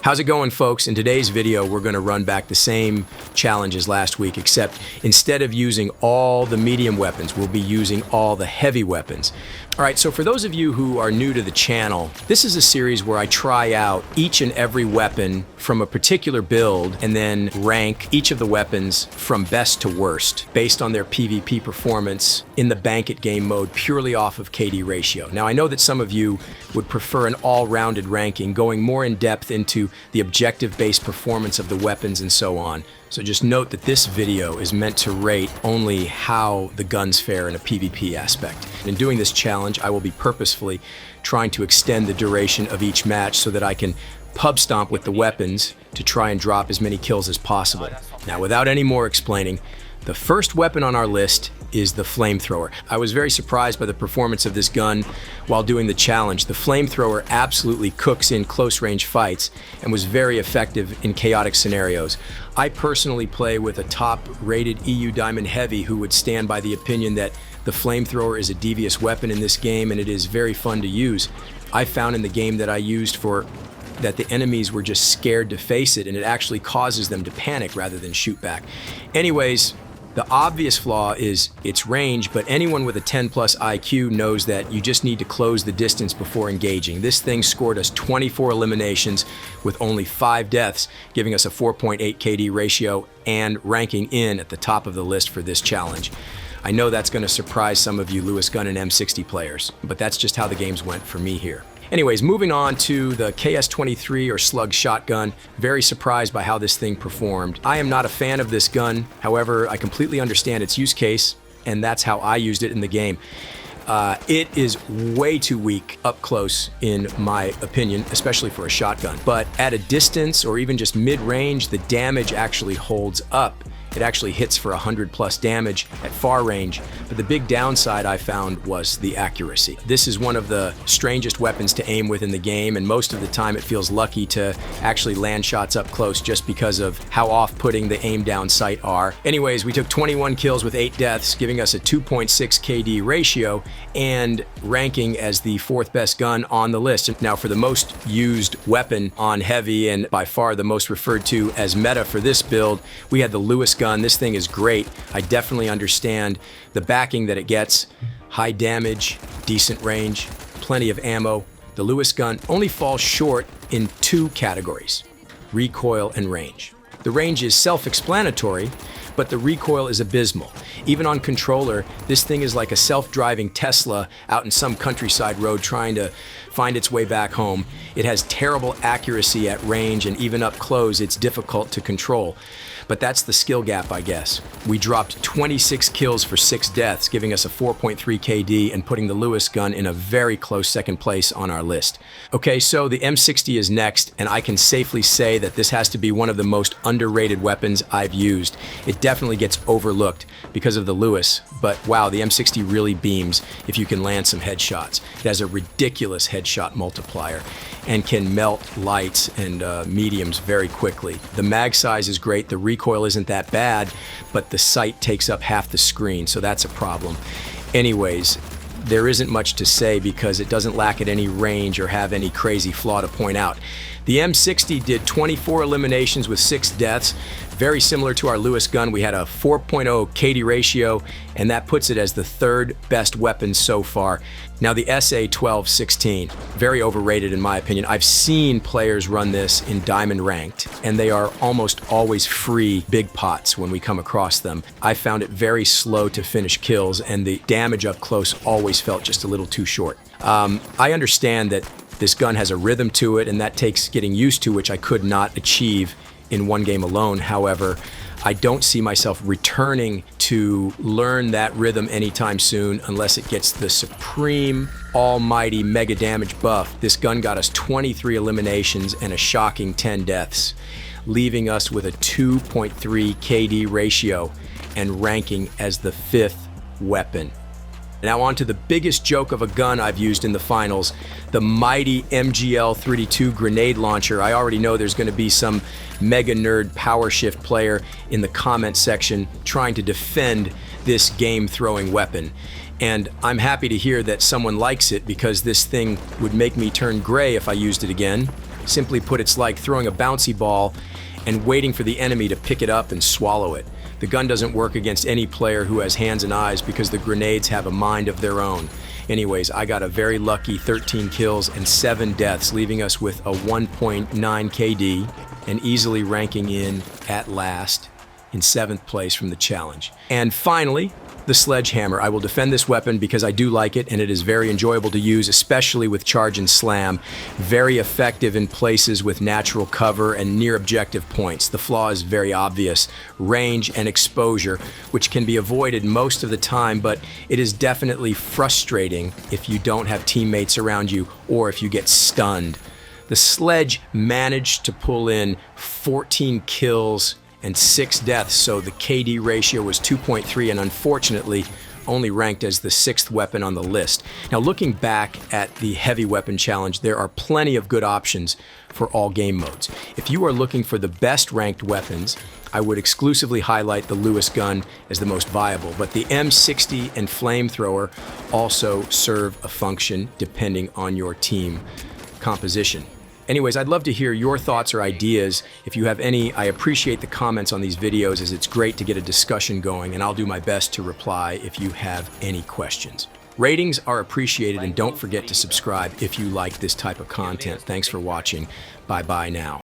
How's it going, folks? In today's video, we're going to run back the same challenge as last week, except instead of using all the medium weapons, we'll be using all the heavy weapons. All right, so for those of you who are new to the channel, this is a series where I try out each and every weapon from a particular build and then rank each of the weapons from best to worst based on their PvP performance in the bank it game mode purely off of KD ratio. Now, I know that some of you would prefer an all-rounded ranking, going more in depth into the objective-based performance of the weapons and so on. So just note that this video is meant to rate only how the guns fare in a PvP aspect. In doing this challenge, I will be purposefully trying to extend the duration of each match so that I can pub stomp with the weapons to try and drop as many kills as possible. Now, without any more explaining, the first weapon on our list is the Flamethrower. I was very surprised by the performance of this gun while doing the challenge. The Flamethrower absolutely cooks in close-range fights and was very effective in chaotic scenarios. I personally play with a top-rated EU Diamond Heavy who would stand by the opinion that the Flamethrower is a devious weapon in this game and it is very fun to use. I found in the game that I used that the enemies were just scared to face it, and it actually causes them to panic rather than shoot back. Anyways, the obvious flaw is its range, but anyone with a 10 plus IQ knows that you just need to close the distance before engaging. This thing scored us 24 eliminations with only 5 deaths, giving us a 4.8 KD ratio and ranking in at the top of the list for this challenge. I know that's going to surprise some of you Lewis Gun and M60 players, but that's just how the games went for me here. Anyways, moving on to the KS-23 or Slug Shotgun. Very surprised by how this thing performed. I am not a fan of this gun. However, I completely understand its use case, and that's how I used it in the game. It is way too weak up close, in my opinion, especially for a shotgun. But at a distance or even just mid-range, the damage actually holds up. It actually hits for 100 plus damage at far range, but the big downside I found was the accuracy. This is one of the strangest weapons to aim with in the game, and most of the time it feels lucky to actually land shots up close just because of how off-putting the aim down sight are. Anyways, we took 21 kills with 8 deaths, giving us a 2.6 KD ratio and ranking as the 4th best gun on the list. Now, for the most used weapon on heavy and by far the most referred to as meta for this build, we had the Lewis gun. This thing is great. I definitely understand the backing that it gets. High damage, decent range, plenty of ammo. The Lewis gun only falls short in 2 categories: recoil and range. The range is self-explanatory, but the recoil is abysmal. Even on controller, this thing is like a self-driving Tesla out in some countryside road trying to find its way back home. It has terrible accuracy at range, and even up close, it's difficult to control. But that's the skill gap, I guess. We dropped 26 kills for 6 deaths, giving us a 4.3 KD and putting the Lewis gun in a very close 2nd place on our list. Okay, so the M60 is next, and I can safely say that this has to be one of the most underrated weapons I've used. It definitely gets overlooked because of the Lewis, but wow, the M60 really beams if you can land some headshots. It has a ridiculous headshot multiplier and can melt lights and mediums very quickly. The mag size is great, the recoil isn't that bad, but the sight takes up half the screen, so that's a problem. Anyways, there isn't much to say because it doesn't lack at any range or have any crazy flaw to point out. The M60 did 24 eliminations with 6 deaths. Very similar to our Lewis gun, we had a 4.0 KD ratio, and that puts it as the 3rd best weapon so far. Now the SA-12-16, very overrated in my opinion. I've seen players run this in Diamond Ranked, and they are almost always free big pots when we come across them. I found it very slow to finish kills, and the damage up close always felt just a little too short. I understand that this gun has a rhythm to it, and that takes getting used to, which I could not achieve in one game alone. However, I don't see myself returning to learn that rhythm anytime soon unless it gets the supreme, almighty mega damage buff. This gun got us 23 eliminations and a shocking 10 deaths, leaving us with a 2.3 KD ratio and ranking as the 5th weapon. Now on to the biggest joke of a gun I've used in the finals, the mighty MGL-32 grenade launcher. I already know there's going to be some mega nerd power shift player in the comment section trying to defend this game-throwing weapon. And I'm happy to hear that someone likes it because this thing would make me turn gray if I used it again. Simply put, it's like throwing a bouncy ball and waiting for the enemy to pick it up and swallow it. The gun doesn't work against any player who has hands and eyes because the grenades have a mind of their own. Anyways, I got a very lucky 13 kills and 7 deaths, leaving us with a 1.9 KD and easily ranking in at last in 7th place from the challenge. And finally, the Sledgehammer. I will defend this weapon because I do like it and it is very enjoyable to use, especially with charge and slam. Very effective in places with natural cover and near objective points. The flaw is very obvious: range and exposure, which can be avoided most of the time, but it is definitely frustrating if you don't have teammates around you or if you get stunned. The Sledge managed to pull in 14 kills and 6 deaths, so the KD ratio was 2.3 and unfortunately only ranked as the 6th weapon on the list. Now, looking back at the heavy weapon challenge, there are plenty of good options for all game modes. If you are looking for the best ranked weapons, I would exclusively highlight the Lewis gun as the most viable, but the M60 and Flamethrower also serve a function depending on your team composition. Anyways, I'd love to hear your thoughts or ideas. If you have any, I appreciate the comments on these videos, as it's great to get a discussion going, and I'll do my best to reply if you have any questions. Ratings are appreciated, and don't forget to subscribe if you like this type of content. Thanks for watching. Bye-bye now.